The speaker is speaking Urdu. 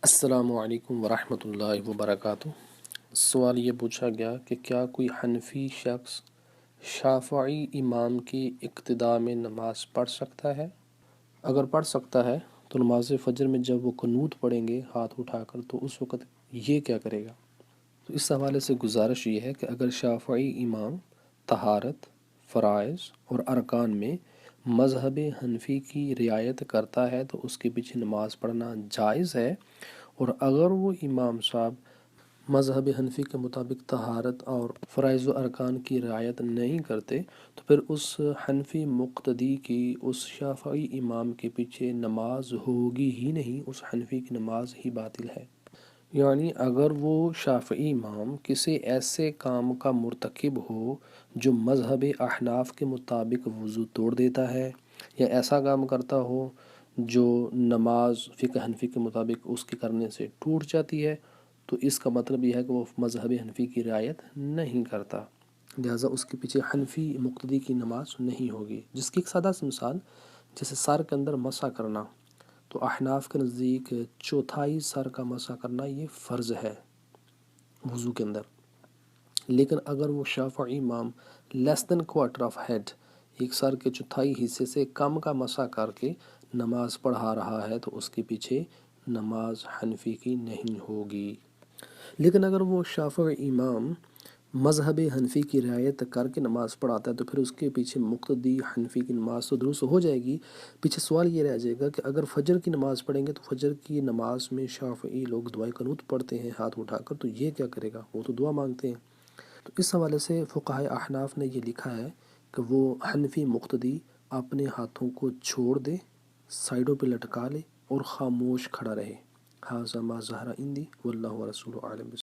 السلام علیکم ورحمۃ اللہ وبرکاتہ۔ سوال یہ پوچھا گیا کہ کیا کوئی حنفی شخص شافعی امام کی اقتداء میں نماز پڑھ سکتا ہے؟ اگر پڑھ سکتا ہے تو نماز فجر میں جب وہ قنوت پڑھیں گے ہاتھ اٹھا کر تو اس وقت یہ کیا کرے گا؟ تو اس حوالے سے گزارش یہ ہے کہ اگر شافعی امام طہارت، فرائض اور ارکان میں مذہب حنفی کی رعایت کرتا ہے تو اس کے پیچھے نماز پڑھنا جائز ہے، اور اگر وہ امام صاحب مذہب حنفی کے مطابق طہارت اور فرائض و ارکان کی رعایت نہیں کرتے تو پھر اس حنفی مقتدی کی اس شافعی امام کے پیچھے نماز ہوگی ہی نہیں، اس حنفی کی نماز ہی باطل ہے۔ یعنی اگر وہ شافعی امام کسی ایسے کام کا مرتکب ہو جو مذہب احناف کے مطابق وضو توڑ دیتا ہے، یا ایسا کام کرتا ہو جو نماز فقہ حنفی کے مطابق اس کے کرنے سے ٹوٹ جاتی ہے، تو اس کا مطلب یہ ہے کہ وہ مذہب حنفی کی رعایت نہیں کرتا، لہٰذا اس کے پیچھے حنفی مقتدی کی نماز نہیں ہوگی۔ جس کی ایک سادہ سی مثال، جیسے سر کے اندر مسح کرنا، تو احناف کے نزدیک چوتھائی سر کا مسح کرنا یہ فرض ہے وضو کے اندر، لیکن اگر وہ شافعی امام لیس دین کوارٹر آف ہیڈ، ایک سر کے چوتھائی حصے سے کم کا مسح کر کے نماز پڑھا رہا ہے تو اس کے پیچھے نماز حنفی کی نہیں ہوگی۔ لیکن اگر وہ شافعی امام مذہب حنفی کی رعایت کر کے نماز پڑھاتا ہے تو پھر اس کے پیچھے مقتدی حنفی کی نماز تو درست ہو جائے گی۔ پیچھے سوال یہ رہ جائے گا کہ اگر فجر کی نماز پڑھیں گے تو فجر کی نماز میں شافعی لوگ دعائے قنوت پڑھتے ہیں ہاتھ اٹھا کر، تو یہ کیا کرے گا؟ وہ تو دعا مانگتے ہیں۔ تو اس حوالے سے فقہائے احناف نے یہ لکھا ہے کہ وہ حنفی مقتدی اپنے ہاتھوں کو چھوڑ دے، سائڈوں پہ لٹکا لے اور خاموش کھڑا رہے۔ ھذا ما ظہر عندی واللہ ورسولہ اعلم۔